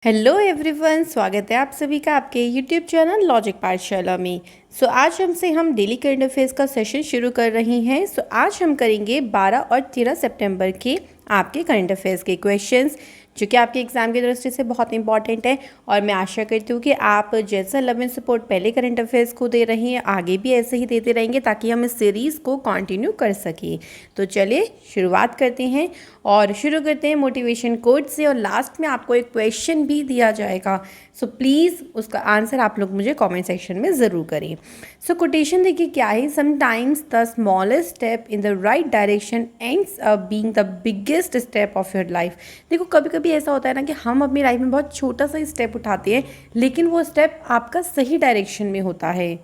Hello everyone, स्वागत है आप सभी का आपके यूट्यूब चैनल लॉजिक पाठशाला में। आज हमसे हम डेली करंट अफेयर्स का सेशन शुरू कर रही हैं। आज हम करेंगे 12 और 13 सितंबर के आपके करंट अफेयर्स के क्वेश्चंस, जो कि आपके एग्ज़ाम की दृष्टि से बहुत इंपॉर्टेंट है। और मैं आशा करती हूँ कि आप जैसा लव एंड सपोर्ट पहले करंट अफेयर्स को दे रहे हैं, आगे भी ऐसे ही देते रहेंगे, ताकि हम इस सीरीज़ को कंटिन्यू कर सकें। तो चलिए शुरुआत करते हैं और शुरू करते हैं मोटिवेशन कोट से। और लास्ट में आपको एक क्वेश्चन भी दिया जाएगा, प्लीज़ उसका आंसर आप लोग मुझे कमेंट सेक्शन में ज़रूर करें। कोटेशन देखिए क्या है, sometimes the smallest step in the right direction ends up being the biggest step of your life. देखो कभी कभी ऐसा होता है ना कि हम अपनी लाइफ में बहुत छोटा सा स्टेप उठाते हैं, लेकिन वो स्टेप आपका सही डायरेक्शन में होता है।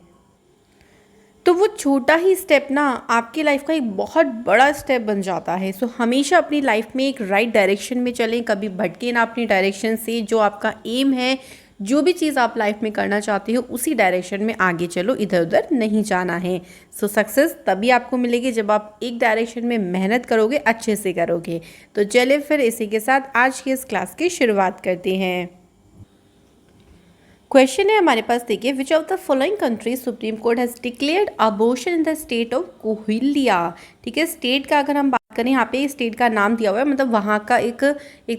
तो वो छोटा ही स्टेप ना आपकी लाइफ का एक बहुत बड़ा स्टेप बन जाता है। हमेशा अपनी लाइफ में एक राइट डायरेक्शन में चलें, कभी भटके ना अपनी डायरेक्शन से। जो आपका एम है, जो भी चीज़ आप लाइफ में करना चाहते हो, उसी डायरेक्शन में आगे चलो, इधर उधर नहीं जाना है। सक्सेस तभी आपको मिलेगी जब आप एक डायरेक्शन में मेहनत करोगे, अच्छे से करोगे। तो चलिए फिर इसी के साथ आज की इस क्लास की शुरुआत करते हैं। क्वेश्चन है हमारे पास, देखिए, which of the following country supreme court has declared abortion in the state of Coahuila. ठीक है, स्टेट का अगर हम बात करें, यहाँ पे स्टेट का नाम दिया हुआ है, मतलब वहाँ का एक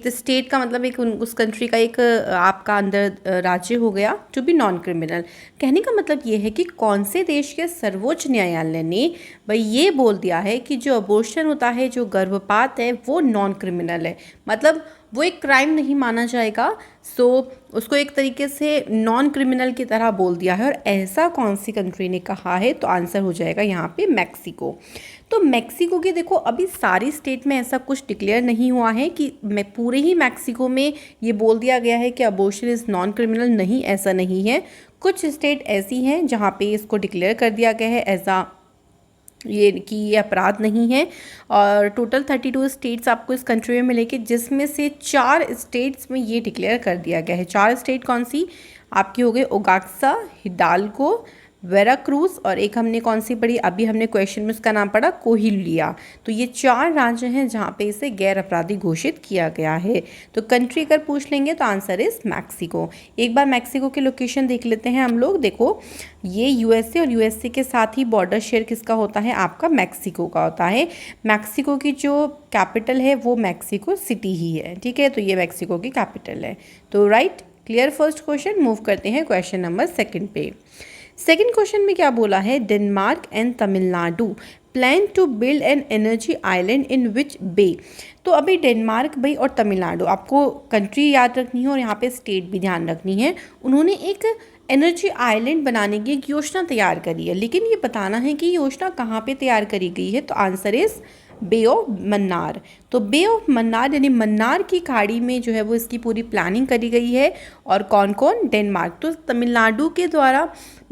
स्टेट का मतलब एक उस कंट्री का एक आपका अंदर राज्य हो गया, टू बी नॉन क्रिमिनल। कहने का मतलब ये है कि कौन से देश के सर्वोच्च न्यायालय ने भाई ये बोल दिया है कि जो अबॉर्शन होता है, जो गर्भपात है, वो नॉन क्रिमिनल है, मतलब वो एक क्राइम नहीं माना जाएगा। उसको एक तरीके से नॉन क्रिमिनल की तरह बोल दिया है। और ऐसा कौन सी कंट्री ने कहा है, तो आंसर हो जाएगा यहाँ पे मैक्सिको। तो मैक्सिको की देखो, अभी सारी स्टेट में ऐसा कुछ डिक्लेयर नहीं हुआ है कि मैं पूरे ही मैक्सिको में ये बोल दिया गया है कि अबॉर्शन इज़ नॉन क्रिमिनल। नहीं, ऐसा नहीं है। कुछ स्टेट ऐसी हैं जहाँ पे इसको डिक्लेयर कर दिया गया है ऐसा ये अपराध नहीं है। और टोटल 32 स्टेट्स आपको इस कंट्री में मिलेंगे, जिसमें से 4 स्टेट्स में ये डिक्लेयर कर दिया गया है। 4 स्टेट कौन सी आपकी हो गई? ओगाक्सा, हिडाल्गो, वेराक्रूज, और एक हमने कौन सी पढ़ी अभी, हमने क्वेश्चन में उसका नाम पढ़ा कोहिलिया। तो ये 4 राज्य हैं जहाँ पे इसे गैर अपराधी घोषित किया गया है। तो कंट्री अगर पूछ लेंगे तो आंसर इज मैक्सिको। एक बार मैक्सिको की लोकेशन देख लेते हैं हम लोग। देखो, ये यूएसए और यूएसए के साथ ही बॉर्डर शेयर किसका होता है? आपका मैक्सिको का होता है। मैक्सिको की जो कैपिटल है वो मैक्सिको सिटी ही है। ठीक है, तो ये मैक्सिको की कैपिटल है। तो right, clear first question. Move करते हैं क्वेश्चन नंबर 2 पे। सेकेंड क्वेश्चन में क्या बोला है? Denmark and Tamil Nadu plan to build an energy island in which bay. तो अभी डेनमार्क भाई और तमिलनाडु, आपको कंट्री याद रखनी है और यहाँ पे स्टेट भी ध्यान रखनी है। उन्होंने एक एनर्जी आइलैंड बनाने की एक योजना तैयार करी है, लेकिन ये बताना है कि योजना कहाँ पे तैयार करी गई है। तो answer is bay of Mannar. तो बे ऑफ मन्नार यानी मन्नार की खाड़ी में जो है वो इसकी पूरी प्लानिंग करी गई है। और कौन कौन? डेनमार्क। तो तमिलनाडु के द्वारा,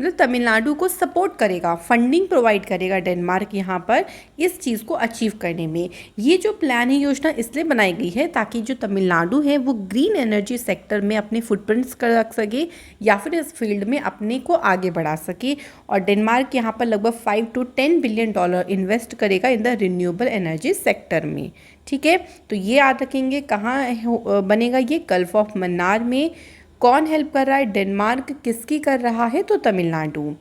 मतलब तमिलनाडु को सपोर्ट करेगा, फंडिंग प्रोवाइड करेगा डेनमार्क यहाँ पर इस चीज़ को अचीव करने में। ये जो प्लान है, योजना इसलिए बनाई गई है ताकि जो तमिलनाडु है वो ग्रीन एनर्जी सेक्टर में अपने फुटप्रिंट्स कर रख सके, या फिर इस फील्ड में अपने को आगे बढ़ा सके। और डेनमार्क यहाँ पर लगभग 5 to 10 बिलियन डॉलर इन्वेस्ट करेगा in the renewable energy sector में। ठीक है, तो ये याद रखेंगे। कहाँ बनेगा ये? गल्फ ऑफ मन्नार में। कौन हेल्प कर रहा है? डेनमार्क। किसकी कर रहा है? तो तमिलनाडु।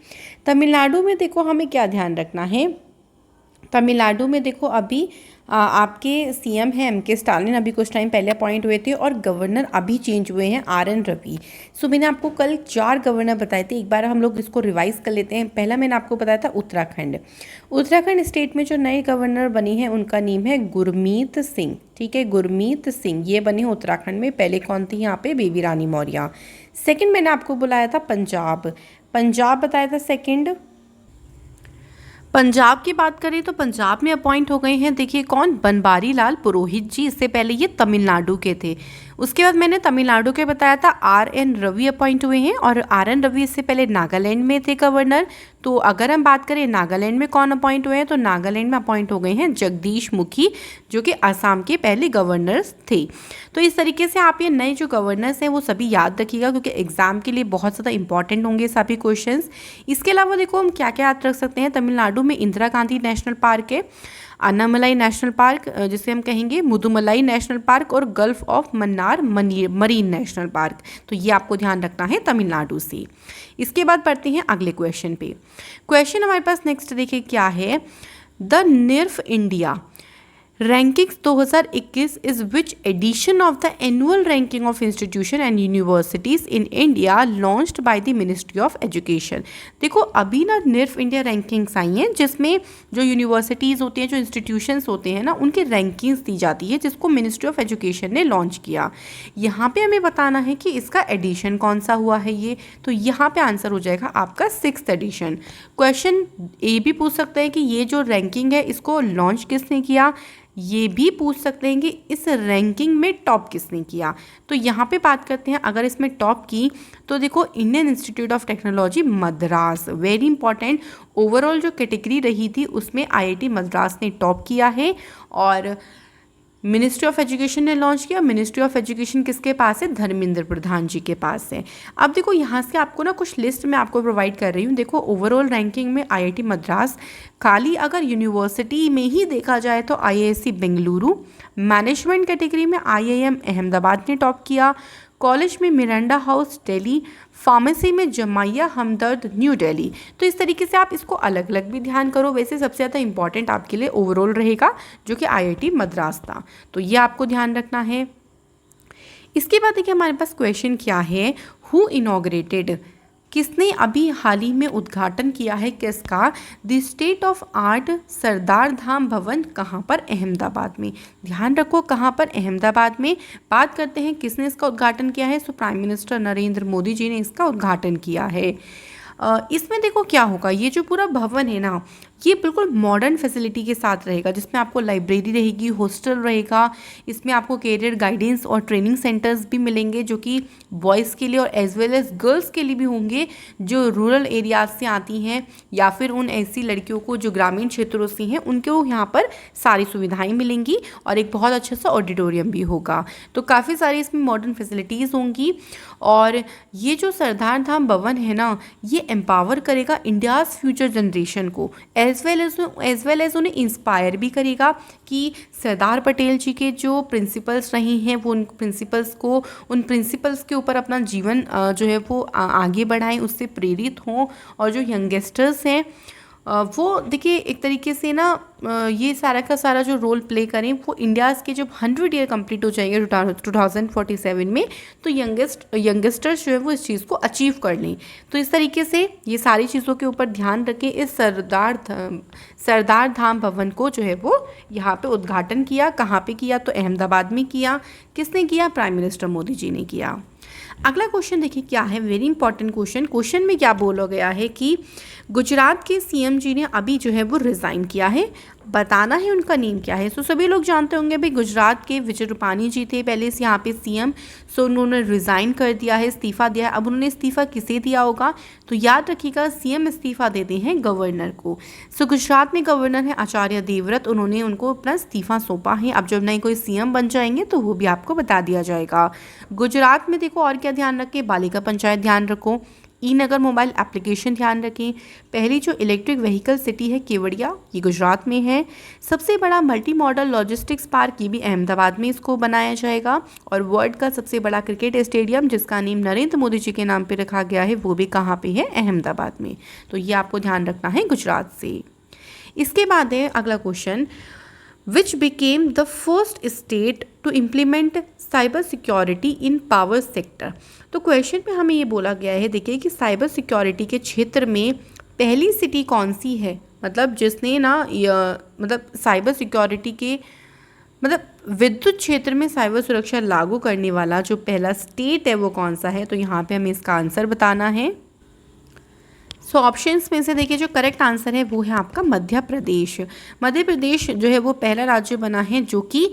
तमिलनाडु में देखो हमें क्या ध्यान रखना है। तमिलनाडु में देखो अभी आपके सीएम हैं एमके स्टालिन, अभी कुछ टाइम पहले अपॉइंट हुए थे, और गवर्नर अभी चेंज हुए हैं, आरएन रवि। मैंने आपको कल 4 गवर्नर बताए थे, एक बार हम लोग इसको रिवाइज कर लेते हैं। पहला मैंने आपको बताया था उत्तराखंड। उत्तराखंड स्टेट में जो नए गवर्नर बनी हैं उनका नेम है गुरमीत सिंह। ठीक है, गुरमीत सिंह ये बने उत्तराखंड में। पहले कौन थी यहाँ पे? बेबी रानी मौर्य। सेकेंड मैंने आपको बुलाया था पंजाब। पंजाब बताया था सेकेंड। पंजाब की बात करें तो पंजाब में अपॉइंट हो गए हैं, देखिए कौन? बनवारी लाल पुरोहित जी। इससे पहले ये तमिलनाडु के थे। उसके बाद मैंने तमिलनाडु के बताया था आरएन रवि अपॉइंट हुए हैं, और आरएन रवि इससे पहले नागालैंड में थे गवर्नर। तो अगर हम बात करें नागालैंड में कौन अपॉइंट हुए हैं, तो नागालैंड में अपॉइंट हो गए हैं जगदीश मुखी, जो कि असम के पहले गवर्नर्स थे। तो इस तरीके से आप ये नए जो गवर्नर्स हैं वो सभी याद रखिएगा, क्योंकि एग्जाम के लिए बहुत ज़्यादा इंपॉर्टेंट होंगे सभी क्वेश्चंस। इसके अलावा देखो हम क्या क्या याद रख सकते हैं। तमिलनाडु में इंदिरा गांधी नेशनल पार्क है। अन्नामलाई नेशनल पार्क जिसे हम कहेंगे मुदुमलाई नेशनल पार्क, और gulf of Mannar marine national park. तो ये आपको ध्यान रखना है तमिलनाडु से। इसके बाद पढ़ते हैं अगले क्वेश्चन पे। क्वेश्चन हमारे पास नेक्स्ट देखिए क्या है, the NIRF India rankings 2021 is which edition of the annual ranking of institution and universities in India launched by the ministry of education. देखो अभी ना निर्फ इंडिया रैंकिंग्स आई हैं जिसमें जो यूनिवर्सिटीज़ होती हैं, जो इंस्टीट्यूशंस होते हैं ना, उनकी रैंकिंग्स दी जाती है, जिसको मिनिस्ट्री ऑफ एजुकेशन ने लॉन्च किया। यहाँ पे हमें बताना है कि इसका एडिशन कौन सा हुआ है ये, तो यहाँ पे आंसर हो जाएगा आपका 6th एडिशन। क्वेश्चन ये भी पूछ सकते हैं कि ये जो रैंकिंग है इसको लॉन्च किसने किया, ये भी पूछ सकते हैं कि इस रैंकिंग में टॉप किसने किया। तो यहाँ पे बात करते हैं अगर इसमें टॉप की, तो देखो Indian institute of technology Madras, very important. Overall जो कैटेगरी रही थी उसमें आईआईटी मद्रास ने टॉप किया है और मिनिस्ट्री ऑफ एजुकेशन ने लॉन्च किया। मिनिस्ट्री ऑफ एजुकेशन किसके पास है, धर्मेंद्र प्रधान जी के पास है। अब देखो यहाँ से आपको ना कुछ लिस्ट मैं आपको प्रोवाइड कर रही हूँ। देखो ओवरऑल रैंकिंग में आईआईटी मद्रास, खाली अगर यूनिवर्सिटी में ही देखा जाए तो आईआईएससी बेंगलुरु, मैनेजमेंट कैटेगरी में आईआईएम अहमदाबाद ने टॉप किया, कॉलेज में मिरांडा हाउस दिल्ली, फार्मेसी में जमाइया हमदर्द न्यू दिल्ली। तो इस तरीके से आप इसको अलग अलग भी ध्यान करो। वैसे सबसे ज़्यादा इंपॉर्टेंट आपके लिए ओवरऑल रहेगा जो कि आईआईटी मद्रास था, तो ये आपको ध्यान रखना है। इसके बाद देखिए हमारे पास क्वेश्चन क्या है, हु इनॉग्रेटेड, किसने अभी हाल ही में उद्घाटन किया है किसका, द स्टेट ऑफ आर्ट सरदार धाम भवन, कहाँ पर, अहमदाबाद में। ध्यान रखो कहाँ पर, अहमदाबाद में। बात करते हैं किसने इसका उद्घाटन किया है, तो प्राइम मिनिस्टर नरेंद्र मोदी जी ने इसका उद्घाटन किया है। इसमें देखो क्या होगा, ये जो पूरा भवन है ना, ये बिल्कुल मॉडर्न फैसिलिटी के साथ रहेगा, जिसमें आपको लाइब्रेरी रहेगी, हॉस्टल रहेगा, इसमें आपको कैरियर गाइडेंस और ट्रेनिंग सेंटर्स भी मिलेंगे जो कि बॉयज़ के लिए और एज वेल एज गर्ल्स के लिए भी होंगे जो रूरल एरियाज से आती हैं या फिर उन ऐसी लड़कियों को जो ग्रामीण क्षेत्रों से हैं, उनको यहाँ पर सारी सुविधाएँ मिलेंगी और एक बहुत अच्छा सा ऑडिटोरियम भी होगा। तो काफ़ी सारी इसमें मॉडर्न फैसिलिटीज़ होंगी। और ये जो सरदार धाम भवन है ना, ये एम्पावर करेगा इंडियाज़ फ्यूचर जनरेशन को, एज वेल एज उन्हें इंस्पायर भी करेगा कि सरदार पटेल जी के जो प्रिंसिपल्स रहे हैं वो उन प्रिंसिपल्स के ऊपर अपना जीवन जो है वो आगे बढ़ाएं, उससे प्रेरित हों। और जो यंगस्टर्स हैं वो देखिए एक तरीके से ना ये सारा का सारा जो रोल प्ले करें, वो इंडियाज़ के जब 100 ईयर कंप्लीट हो जाएंगे 2047 में, तो यंगस्टर्स जो है वो इस चीज़ को अचीव कर लें। तो इस तरीके से ये सारी चीज़ों के ऊपर ध्यान रखें। इस सरदार धाम भवन को जो है वो यहाँ पे उद्घाटन किया, कहाँ पे किया, तो अहमदाबाद में किया। किसने किया, प्राइम मिनिस्टर मोदी जी ने किया। अगला क्वेश्चन देखिए क्या है, वेरी इंपॉर्टेंट क्वेश्चन में क्या बोला गया है कि गुजरात के सीएम जी ने अभी जो है वो रिज़ाइन किया है, बताना है उनका नेम क्या है। सो सभी लोग जानते होंगे भाई गुजरात के विजय रूपानी जी थे पहले से यहाँ पे सीएम, सो उन्होंने रिज़ाइन कर दिया है, इस्तीफ़ा दिया है। अब उन्होंने इस्तीफ़ा किसे दिया होगा, तो याद रखिएगा सीएम इस्तीफ़ा देते हैं गवर्नर को। सो गुजरात में गवर्नर है आचार्य देवव्रत, उन्होंने उनको अपना इस्तीफ़ा सौंपा है। अब जब नए कोई सीएम बन जाएंगे तो वो भी आपको बता दिया जाएगा। गुजरात में देखो और क्या ध्यान रखें, बालिका पंचायत ध्यान रखो, ई नगर मोबाइल एप्लीकेशन ध्यान रखें। पहली जो इलेक्ट्रिक व्हीकल सिटी है केवड़िया, ये गुजरात में है। सबसे बड़ा मल्टी मॉडल लॉजिस्टिक्स पार्क ये भी अहमदाबाद में इसको बनाया जाएगा। और वर्ल्ड का सबसे बड़ा क्रिकेट स्टेडियम जिसका नेम नरेंद्र मोदी जी के नाम पे रखा गया है, वो भी कहाँ पे है, अहमदाबाद में। तो ये आपको ध्यान रखना है गुजरात से। इसके बाद है अगला question, which became the first state to implement cyber security in power sector। तो क्वेश्चन में हमें ये बोला गया है, देखिए कि साइबर सिक्योरिटी के क्षेत्र में पहली सिटी कौन सी है, मतलब जिसने ना मतलब साइबर सिक्योरिटी के मतलब विद्युत क्षेत्र में साइबर सुरक्षा लागू करने वाला जो पहला स्टेट है वो कौन सा है। तो यहाँ पे हमें इसका आंसर बताना है। सो ऑप्शंस में से देखिए जो करेक्ट आंसर है वो है आपका मध्य प्रदेश। मध्य प्रदेश जो है वो पहला राज्य बना है जो कि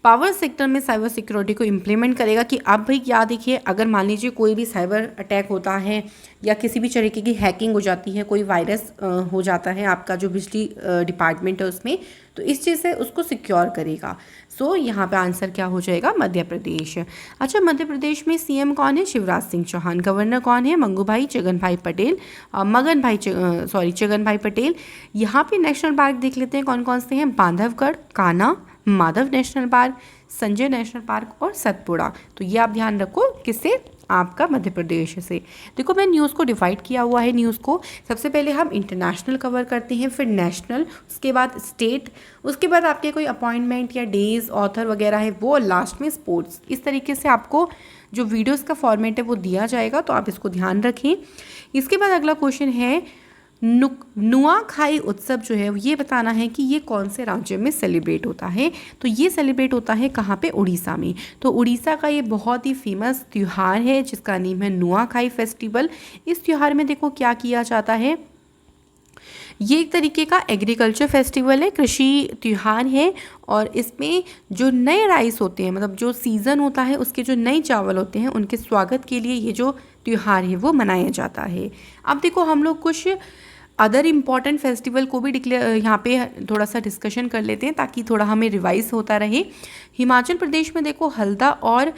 पावर सेक्टर में साइबर सिक्योरिटी को इम्प्लीमेंट करेगा। कि अब भाई क्या देखिए, अगर मान लीजिए कोई भी साइबर अटैक होता है या किसी भी तरीके की हैकिंग हो जाती है, कोई वायरस हो जाता है आपका जो बिजली डिपार्टमेंट है उसमें, तो इस चीज़ से उसको सिक्योर करेगा। सो यहाँ पे आंसर क्या हो जाएगा, मध्य प्रदेश। अच्छा, मध्य प्रदेश में सीएम कौन है, शिवराज सिंह चौहान। गवर्नर कौन है, चगन भाई पटेल। यहाँ पे नेशनल पार्क देख लेते हैं कौन कौन से हैं, Bandhavgarh, Kanha, Madhav national park, Sanjay national park और सतपुड़ा। तो ये आप ध्यान रखो, किससे, आपका मध्य प्रदेश से। देखो मैं न्यूज़ को डिवाइड किया हुआ है। न्यूज़ को सबसे पहले हम इंटरनेशनल कवर करते हैं, फिर नेशनल, उसके बाद स्टेट, उसके बाद आपके कोई अपॉइंटमेंट या डेज, ऑथर वगैरह है वो, लास्ट में स्पोर्ट्स। इस तरीके से आपको जो वीडियोस का फॉर्मेट है वो दिया जाएगा, तो आप इसको ध्यान रखें। इसके बाद अगला क्वेश्चन है, नुआखाई उत्सव जो है ये बताना है कि ये कौन से राज्य में सेलिब्रेट होता है। तो ये सेलिब्रेट होता है कहाँ पे, उड़ीसा में। तो उड़ीसा का ये बहुत ही फेमस त्यौहार है जिसका नेम है नुआखाई फेस्टिवल। इस त्यौहार में देखो क्या किया जाता है, ये एक तरीके का एग्रीकल्चर फेस्टिवल है, कृषि त्यौहार है। और इसमें जो नए राइस होते हैं, मतलब जो सीज़न होता है उसके जो नए चावल होते हैं, उनके स्वागत के लिए ये जो त्यौहार है वो मनाया जाता है। अब देखो हम लोग कुछ अदर इम्पॉर्टेंट फेस्टिवल को भी यहाँ पे थोड़ा सा डिस्कशन कर लेते हैं ताकि थोड़ा हमें रिवाइज होता रहे। हिमाचल प्रदेश में देखो हल्दा और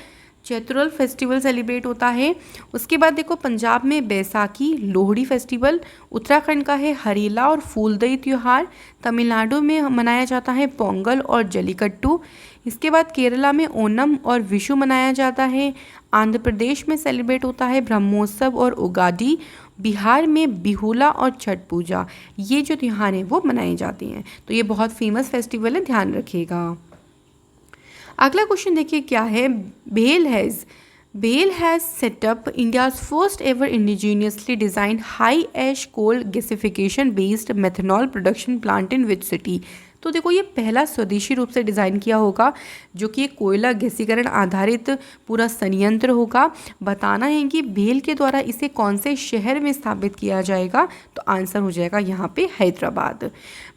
चैतुरल फेस्टिवल सेलिब्रेट होता है। उसके बाद देखो पंजाब में बैसाखी, लोहड़ी फेस्टिवल। उत्तराखंड का है हरेला और फूलदई त्यौहार। तमिलनाडु में मनाया जाता है पोंगल और जलीकट्टू। इसके बाद केरला में ओनम और विशु मनाया जाता है। आंध्र प्रदेश में सेलिब्रेट होता है ब्रह्मोत्सव और उगाडी। बिहार में बिहुला और छठ पूजा। ये जो त्यौहार हैं वो मनाए जाते हैं। तो ये बहुत फेमस फेस्टिवल है, ध्यान रखिएगा। अगला क्वेश्चन देखिए क्या है, BHEL has set up India's first ever indigenously designed high ash coal gasification based methanol production plant in which city. तो देखो ये पहला स्वदेशी रूप से डिज़ाइन किया होगा जो कि एक कोयला गैसीकरण आधारित पूरा संयंत्र होगा। बताना है कि भेल के द्वारा इसे कौन से शहर में स्थापित किया जाएगा। तो आंसर हो जाएगा यहाँ पे हैदराबाद।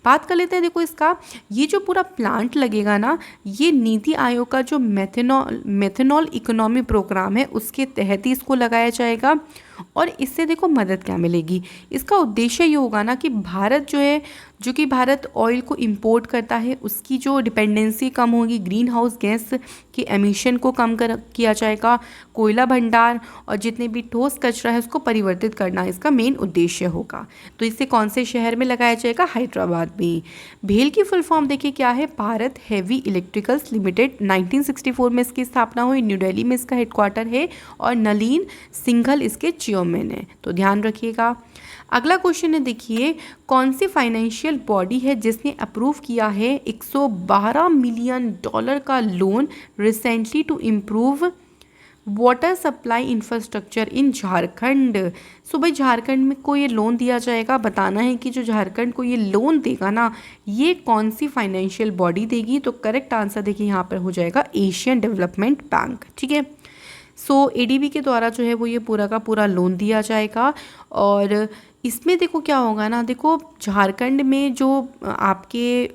बात कर लेते हैं देखो इसका, ये जो पूरा प्लांट लगेगा ना, ये नीति आयोग का जो मेथनॉल इकोनॉमी प्रोग्राम है उसके तहत ही इसको लगाया जाएगा। और इससे देखो मदद क्या मिलेगी, इसका उद्देश्य ये होगा ना कि भारत जो है, जो कि भारत ऑयल को इंपोर्ट करता है, उसकी जो डिपेंडेंसी कम होगी, ग्रीन हाउस गैस के एमिशन को कम किया जाएगा, कोयला भंडार और जितने भी ठोस कचरा है उसको परिवर्तित करना इसका मेन उद्देश्य होगा। तो इससे कौन से शहर में लगाया जाएगा, हैदराबाद में। भेल की फुल फॉर्म देखिए क्या है, भारत हैवी इलेक्ट्रिकल्स लिमिटेड। 1964 में इसकी स्थापना हुई, न्यू दिल्ली में इसका हेडक्वार्टर है और नलीन सिंघल इसके चेयरमैन है। तो ध्यान रखिएगा। अगला क्वेश्चन है देखिए, कौन सी फाइनेंशियल बॉडी है जिसने अप्रूव किया है $112 मिलियन का loan recently to improve water supply infrastructure in Jharkhand. So भाई झारखंड में को ये लोन दिया जाएगा। बताना है कि जो झारखंड को ये लोन देगा ना, ये कौन सी फाइनेंशियल बॉडी देगी। तो करेक्ट आंसर देखिए यहाँ पर हो जाएगा एशियन डेवलपमेंट बैंक। ठीक है, सो एडीबी के द्वारा जो है वो ये पूरा का पूरा लोन दिया जाएगा। और इसमें देखो क्या होगा ना, देखो झारखंड में जो आपके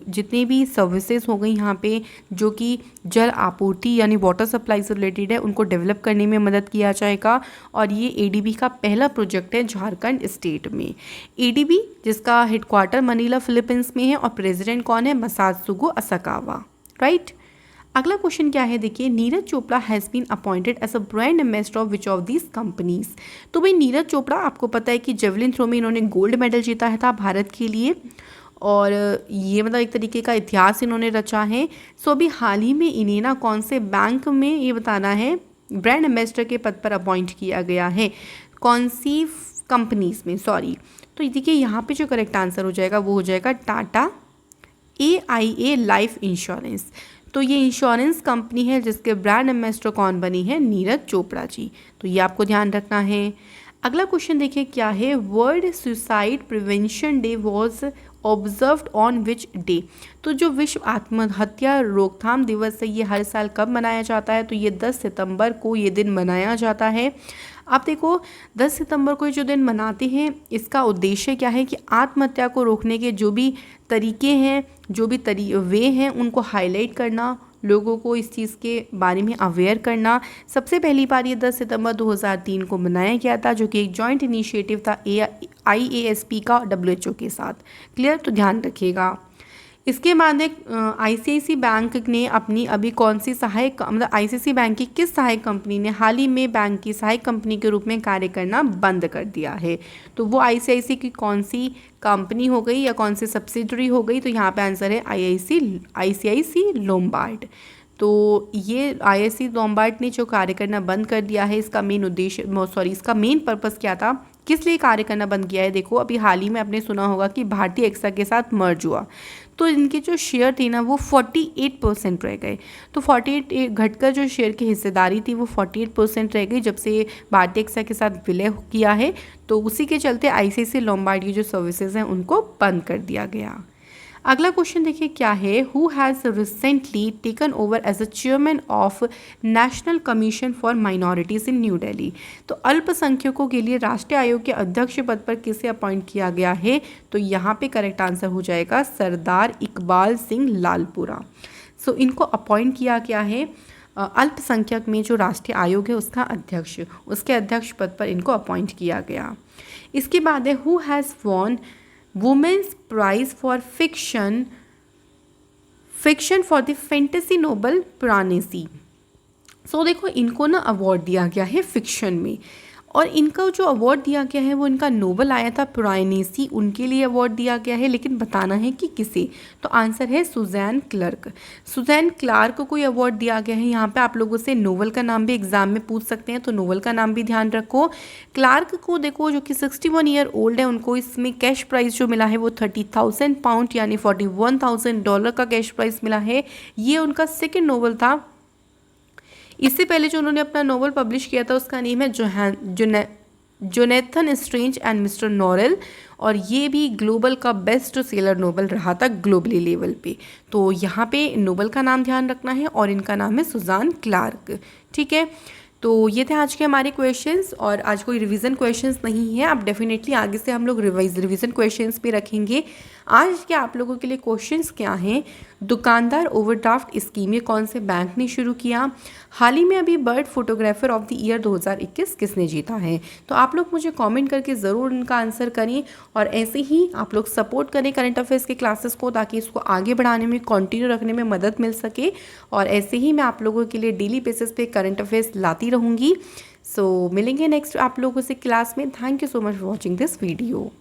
जितने भी सर्विसेज हो गई यहाँ पे, जो कि जल आपूर्ति यानी वाटर सप्लाई से रिलेटेड है, उनको डेवलप करने में मदद किया जाएगा। और ये एडीबी का पहला प्रोजेक्ट है झारखंड स्टेट में। एडीबी जिसका हेडक्वार्टर मनीला फिलीपींस में है और प्रेसिडेंट कौन है, मसात्सुगो असाकावा। राइट। अगला क्वेश्चन क्या है देखिए, Neeraj Chopra has been appointed as a brand ambassador of which of these companies. तो भाई नीरज चोपड़ा, आपको पता है कि जेवलिन थ्रो में इन्होंने गोल्ड मेडल जीता है था भारत के लिए, और ये मतलब एक तरीके का इतिहास इन्होंने रचा है। सो अभी हाल ही में इन्हें ना कौन से बैंक में, ये बताना है, ब्रांड एम्बेसडर के पद पर अपॉइंट किया गया है, कौन सी कंपनीज में, सॉरी। तो देखिए यहाँ पे जो करेक्ट आंसर हो जाएगा वो हो जाएगा टाटा AIA लाइफ इंश्योरेंस। तो ये इंश्योरेंस कंपनी है जिसके ब्रांड एम्बेसडर कौन बनी है, नीरज चोपड़ा जी। तो ये आपको ध्यान रखना है। अगला क्वेश्चन देखिए क्या है, world suicide prevention day was observed on which day. तो जो विश्व आत्महत्या रोकथाम दिवस है ये हर साल कब मनाया जाता है, तो ये 10 सितंबर को ये दिन मनाया जाता है। आप देखो 10 सितंबर को जो दिन मनाते हैं, इसका उद्देश्य क्या है कि आत्महत्या को रोकने के जो भी तरीके हैं, जो भी वे हैं, उनको हाईलाइट करना, लोगों को इस चीज़ के बारे में अवेयर करना। सबसे पहली बार ये 10 सितंबर 2003 को मनाया गया था, जो कि एक जॉइंट इनिशिएटिव था IASP का WHO के साथ। क्लियर, तो ध्यान रखिएगा। इसके बाद एक आईसीआईसी बैंक ने अपनी अभी कौन सी सहायक मतलब आईसीआईसी बैंक की किस सहायक कंपनी ने हाल ही में बैंक की सहायक कंपनी के रूप में कार्य करना बंद कर दिया है। तो वो आईसीआईसी की कौन सी कंपनी हो गई या कौन सी सब्सिडरी हो गई, तो यहाँ पे आंसर है आईसीआईसी लोम्बार्ड। तो ये आईआईसी लोम्बार्ड ने जो कार्य करना बंद कर दिया है, इसका मेन उद्देश्य इसका मेन पर्पस क्या था, किस लिए कार्य करना बंद किया है। देखो अभी हाल ही में आपने सुना होगा कि भारतीय एक्सा के साथ मर्ज हुआ, तो इनके जो शेयर थी ना वो 48% रह गए। तो 48 घटकर जो शेयर की हिस्सेदारी थी वो 48% रह गई जब से भारतीय एक्सा के साथ विलय किया है। तो उसी के चलते आईसीआईसी लोम्बार्ड की जो सर्विसेज हैं उनको बंद कर दिया गया। अगला क्वेश्चन देखिए क्या है, who has recently taken over as a chairman of National Commission for Minorities in New Delhi. तो अल्पसंख्यकों के लिए राष्ट्रीय आयोग के अध्यक्ष पद पर किसे अपॉइंट किया गया है, तो यहाँ पे करेक्ट आंसर हो जाएगा सरदार इकबाल सिंह लालपुरा। सो इनको अपॉइंट किया गया है अल्पसंख्यक में जो राष्ट्रीय आयोग है उसका अध्यक्ष, उसके अध्यक्ष पद पर इनको अपॉइंट किया गया। इसके बाद है who has won women's prize for fiction for the fantasy novel Piranesi. So देखो इनको ना अवार्ड दिया गया है फिक्शन में, और इनका जो अवार्ड दिया गया है वो इनका नोबल आया था पिरानेसी, उनके लिए अवार्ड दिया गया है, लेकिन बताना है कि किसे। तो आंसर है सुजैन क्लर्क। सुजैन क्लार्क को कोई अवार्ड दिया गया है। यहाँ पे आप लोगों से नोबल का नाम भी एग्जाम में पूछ सकते हैं, तो नोबल का नाम भी ध्यान रखो। क्लार्क को देखो जो कि 61 ईयर ओल्ड है, उनको इसमें कैश प्राइज जो मिला है वो 30,000 पाउंड यानी $41,000 का कैश प्राइज मिला है। ये उनका सेकेंड नोबल था। इससे पहले जो उन्होंने अपना नोवेल पब्लिश किया था उसका नेम है जोनेथन स्ट्रेंज एंड मिस्टर नॉरेल, और ये भी ग्लोबल का बेस्ट सेलर नोवेल रहा था ग्लोबली लेवल पे। तो यहाँ पे नोवेल का नाम ध्यान रखना है और इनका नाम है सुजान क्लार्क। ठीक है, तो ये थे आज के हमारे क्वेश्चंस, और आज कोई रिवीजन क्वेश्चंस नहीं है। अब डेफिनेटली आगे से हम लोग रिवीजन क्वेश्चंस भी रखेंगे। आज के आप लोगों के लिए क्वेश्चंस क्या हैं, दुकानदार ओवरड्राफ्ट स्कीम ये कौन से बैंक ने शुरू किया, हाल ही में अभी bird photographer of the year 2021 किसने जीता है। तो आप लोग मुझे कमेंट करके ज़रूर इनका आंसर करें, और ऐसे ही आप लोग सपोर्ट करें करंट अफेयर्स के क्लासेस को, ताकि इसको आगे बढ़ाने में कंटिन्यू रखने में मदद मिल सके। और ऐसे ही मैं आप लोगों के लिए डेली बेसिस पे करंट अफेयर्स लाती रहूँगी। सो मिलेंगे नेक्स्ट आप लोगों से क्लास में। Thank you so much for watching this video.